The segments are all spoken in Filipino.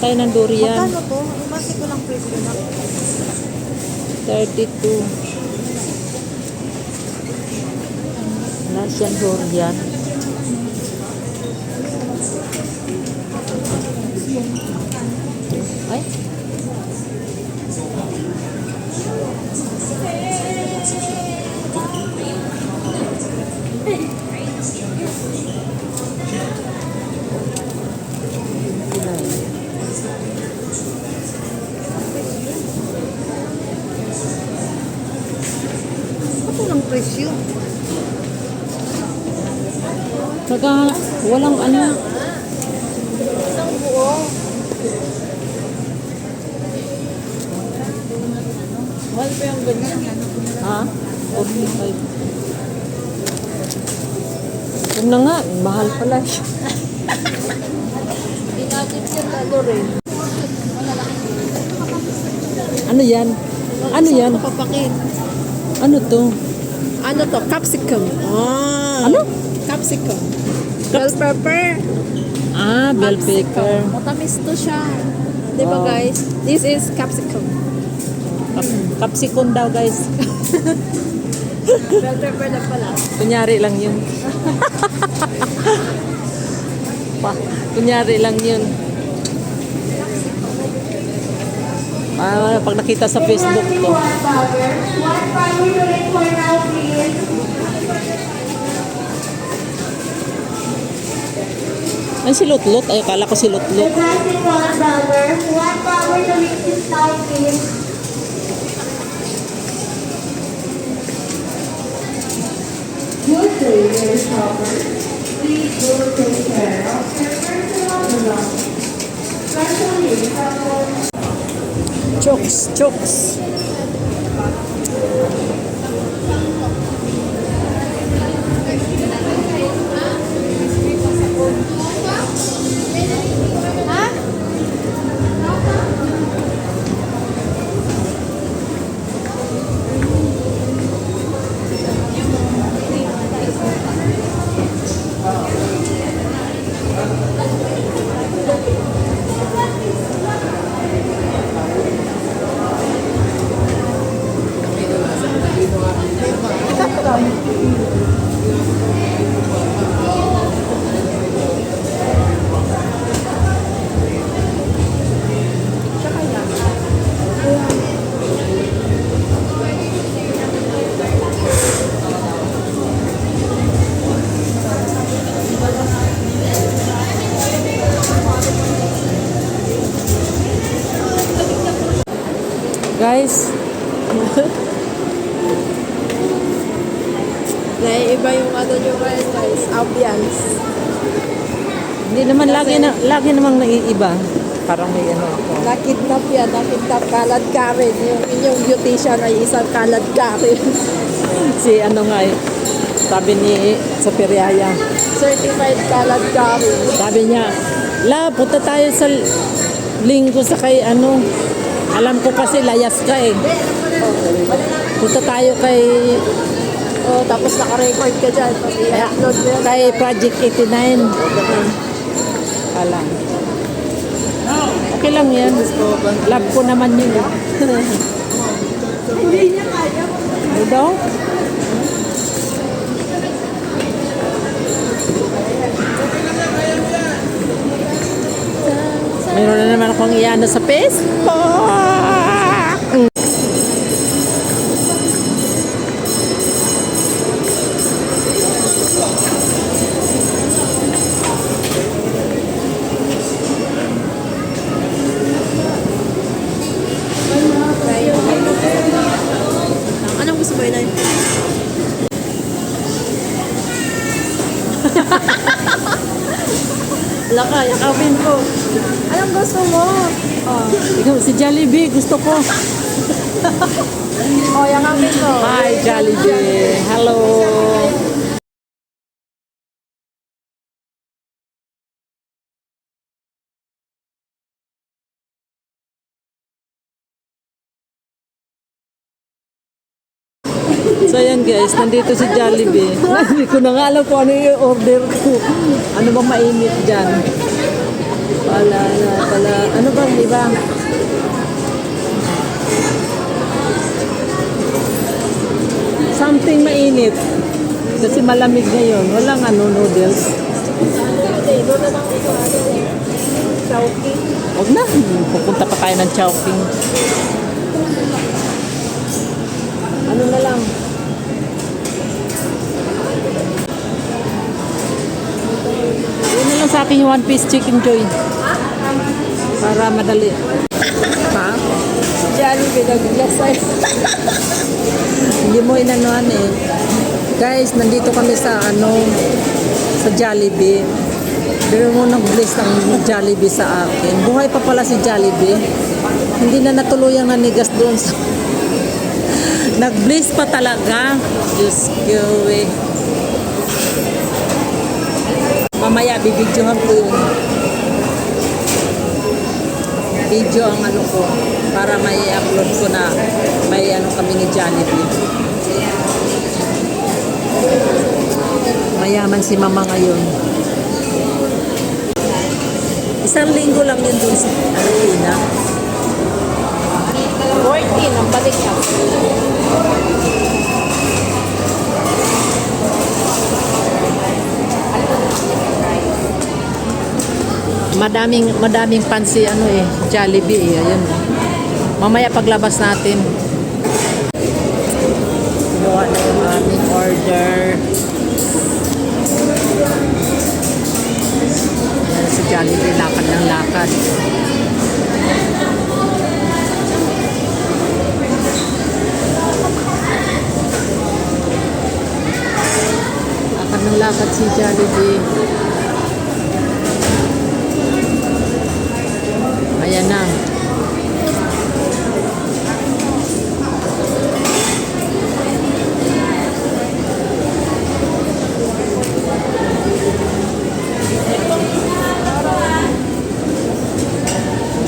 tayo ng durian. Magkano to? Ibase ko lang presyo na. 32. Wala siyang durian. Ay. Ito lang presyo. Saka walang ano. Isang buo. Mahal pa yung ganyan. Ha? 45. Yun na nga, mahal pala siya. Inatin yan lalo rin. Ano yan? Ano yan? Papakin. Ano to? Ano to? Capsicum. Ah. Ano? Capsicum. Bell pepper. Ah, bell pepper. Matamis to siya. Di ba Wow. guys? This is capsicum. Capsicum daw guys. Bell pepper na pala. Kunyari lang yun. Kunyari lang yun. Pag nakita sa Facebook to. Ay, si Lutlut. Ay, akala ko si Lutlut. Good day, dear shoppers. Please do take care of your personal belongings, especially cellphones. Chokes, chokes. Guys, Naiiba yung ano nyo guys, ambience. hindi naman lagi namang naiiba. Parang may ano ako. Nakidnap yan, nakidnap kalad Karen. Yung inyong beautician ay isang kalad Karen. Si ano nga eh, sabi ni sa Periaya, Certified kalad Karen. sabi niya, punta tayo sa linggo sa kay ano, alam ko kasi layas ka eh. Punta tayo kay Oh, tapos naka-record ka dyan. Pag i-upload mo yan. kay Project 89. Alam. Okay lang yan. Love ko naman yun. Hindi niya kaya. Ano daw? Mayroon na naman akong iano sa Facebook. Anong gusto mo yun? Laka, yakapin ko. Anong gusto mo? Oh, Ikaw, si Jollibee, gusto ko. oh yakapin ko. Hi, Jollibee. Hello. So ayan guys, nandito si Jollibee. Hindi ko na nga alam kung ano yung order ko. Ano bang mainit dyan? Wala na pala. Ano bang iba? Something mainit. Kasi malamig ngayon. Walang noodles. Doon naman ito, Chowking. Huwag na. Pupunta pa tayo ng Chowking. Ano na lang? Yun na lang sa akin yung one piece chicken joy. Para madali. Ha? Jollibee naglasay. Hindi mo inanuan eh. Guys, nandito kami sa sa Jollibee. Pero mo nag-bless ng Jollibee sa akin. Buhay pa pala si Jollibee. Hindi na natuluyang nanigas doon sa... Nag-bless pa talaga. Diyos ko eh. Mamaya bibidyohan ko yung video ang ko para may upload ko na may kami ni Jollibee. Mayaman si mama ngayon. Isang linggo lang yun dun sa Arena. 14 ang balik niya. Madaming fancy Jollibee ayun. Mamaya paglabas natin. Kinuha na yung aming order. Ayan si Jollibee, lakad ng lakad. Lakad ng lakad si Jollibee. Ayan na.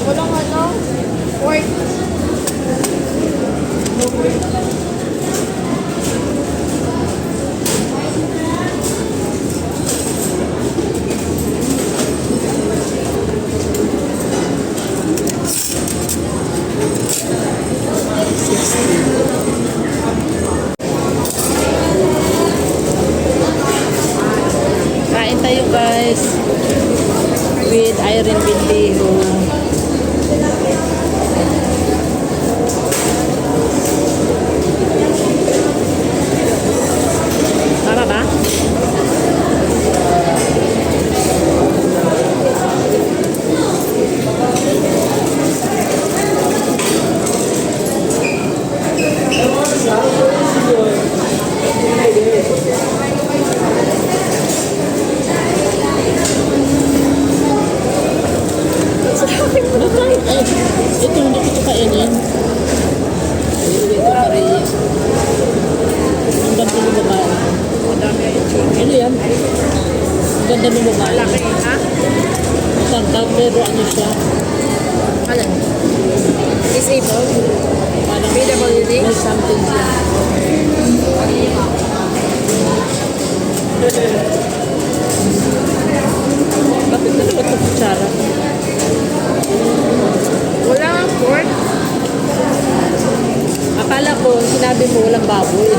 Walang pork. Kain tayo guys with Irene Bindiho. Tama ba? Ito hindi ko kainin. Ito Maria. Ang ganda ng babae. Ano yan? Ang ganda ng babae. Laki, ha? Matangkap pero siya? Alam. Disabled? Parang PWD? may something siya. Bakit talaga ito kutsara? Wala nga pork. Akala ko, sinabi mo walang baboy.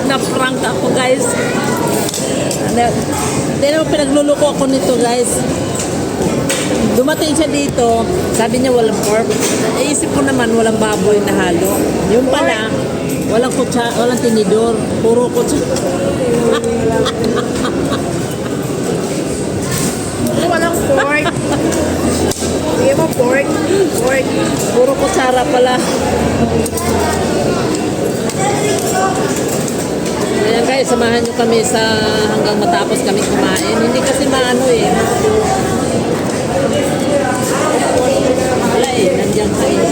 Na-prank ako guys. Hindi naman pinagluluko ako nito guys. Dumating siya dito, sabi niya walang pork. Iisip ko naman walang baboy na halo. Yung pala, walang kutsa, walang tinidor. Puro kutsa. Walang pork. Hindi mo pork. Pork. Puro kutsara pala. Ayan guys, samahan nyo kami sa hanggang matapos kami kumain. Hindi kasi maano eh. Wala eh, nandiyan kayo.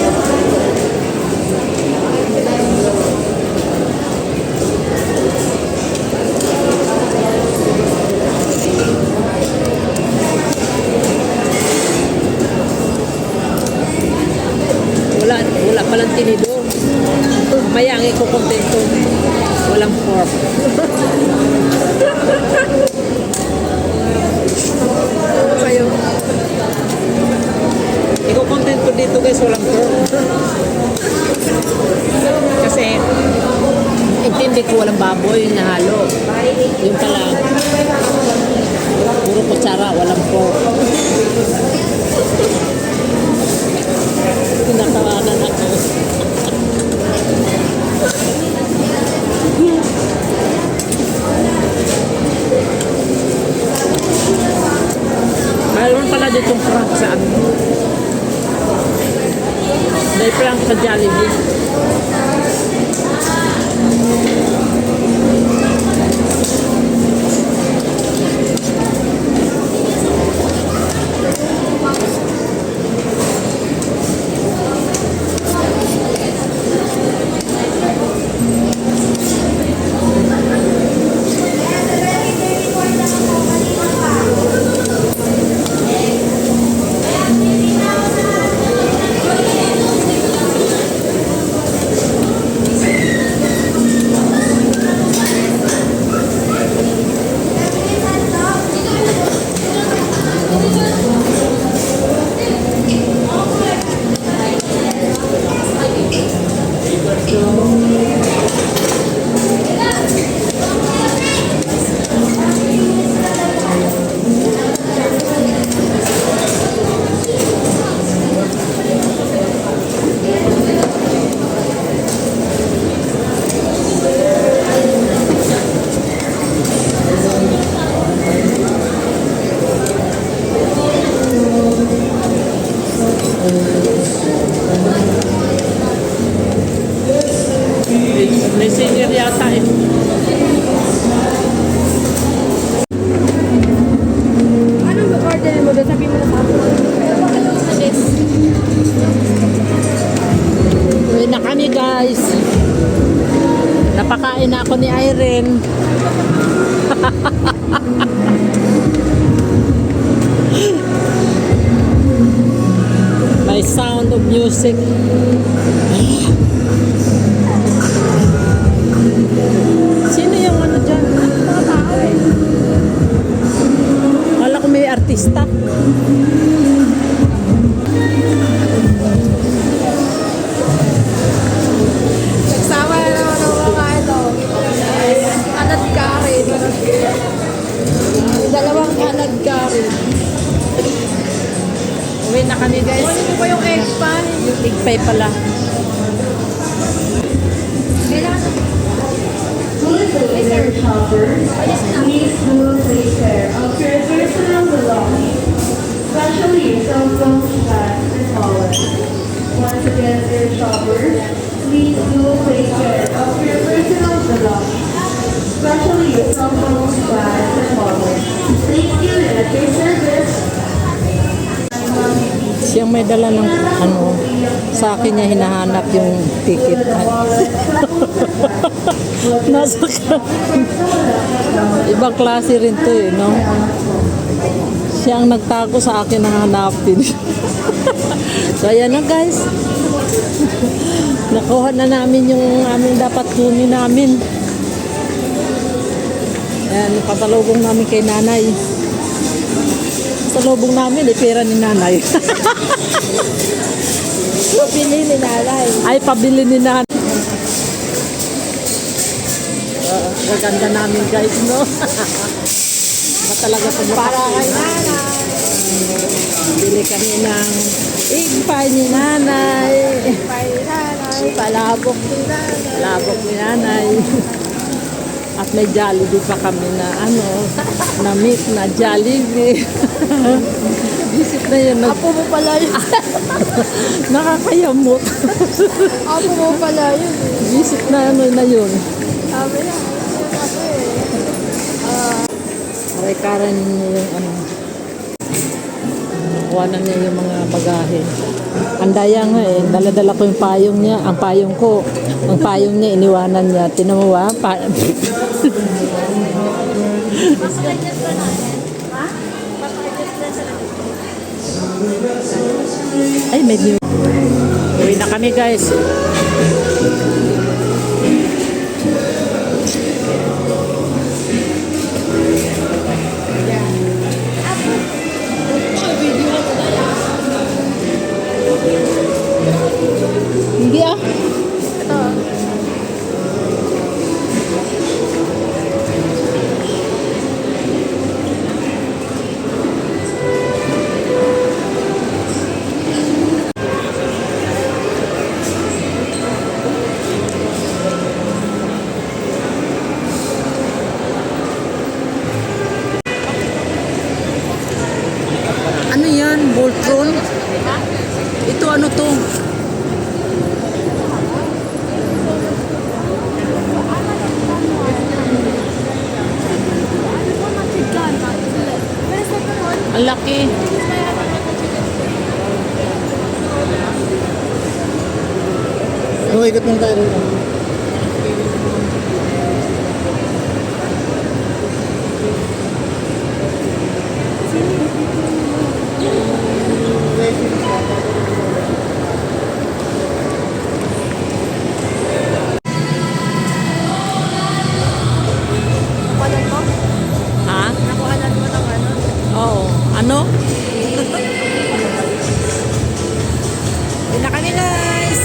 Wala palang tinidor. Maya ang ikukontento. Walang pork. Yung pala, puro kutsara, walang pork. Pinatawanan ako. Mayroon pala ditong prank sa ano. May prank sa Jollibee. May senior yata eh. Anong order mo doon? Sabi mo na sa ako. Pero bakit yung alis? Uwi na kami guys. Napakain na ako ni Irene. May sound of music. Sino yung ano dyan? Mga tao eh. Kala ko may artista. Nagsama na naman ang mga ito. Anad Karen. Dalawang anad Karen. Uwi na kami guys. Ano po ba yung egg pan? Yung big pie pala. Kailangan. Dear shoppers, please do take care of your personal belongings, especially cell phones, bags, and wallets. Once again, dear shoppers, please do take care of your personal belongings, especially cell phones, bags, and wallets. Thank you and at your service. Siyang may dala ng ano, sa akin niya hinahanap yung ticket. Nasa ibang klase rin to eh, no? Siya ang nagtago sa akin ng hanapin. So ayan na guys. Nakuha na namin yung aming dapat kunin namin. Ayan, patalubong namin kay nanay. Patalubong namin, pera ni nanay. Pabili ni nanay. Ay, pabili ni nanay. Gaganda namin guys, no? Ba talaga pag Para kay nanay. bili kami ng egg pie ni nanay. Kay nanay. Palabok ni nanay. Labok ni nanay. At may Jollibee pa kami na ano, na meat na Jollibee. Visit na yun. Apo mo pala yun. Nakakayamot. Apo mo pala yun. Visit na ano na yun. Sabi na. Ako eh. Aray Karen yung ano. Nakuha na niya yung mga bagahe. Ang daya nga eh. Dala-dala ko yung payong niya. Ang payong ko. Ang payong niya, iniwanan niya. Tinan mo ba? Ay, may new. Uwi na kami guys. Hindi ah. Ito. Ang laki. Okay, ikot muna tayo rito. Nakuhanan mo? Ha? Nakuhanan mo ng ano? Oo. Ano? Yun na kami, guys!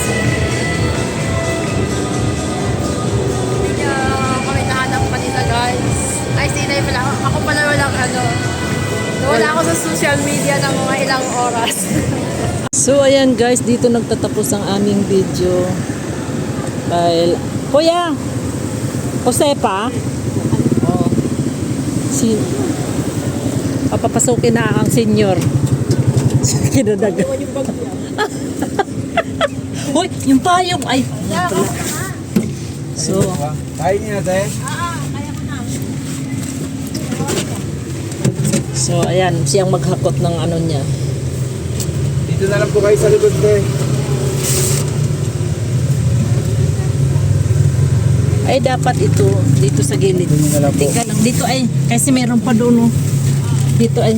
Hindi niya kami nahanap kanina, guys. Ay, sinay pala. Ako pala walang ano. Wala ako sa social media ng mga ilang oras. So ayan guys, dito nagtatapos ang aming video. Dahil, Kuya! Josepa? Oh. Si papapasukin na ang senior. Kinadaga. Yung bag niya. Hoy, yung payong ay. So, Kaya niya tayo. so ayan, siyang maghakot ng ano niya. Dito na lang po kayo sa likod tayo. Ay dapat ito dito sa gilid. Dito na lang po. Tika lang dito ay kasi meron pa doon oh. Dito ay.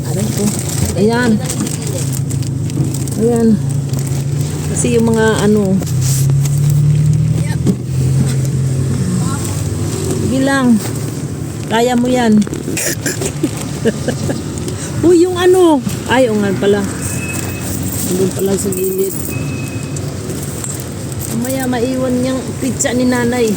Aray ko. Ayan. Ayan. Kasi yung mga ano. Bilang. Kaya mo yan. Uy, yung ano. Ay, nga pala. Doon pala sa gilid. Mamaya maiwan niyang pizza ni nanay.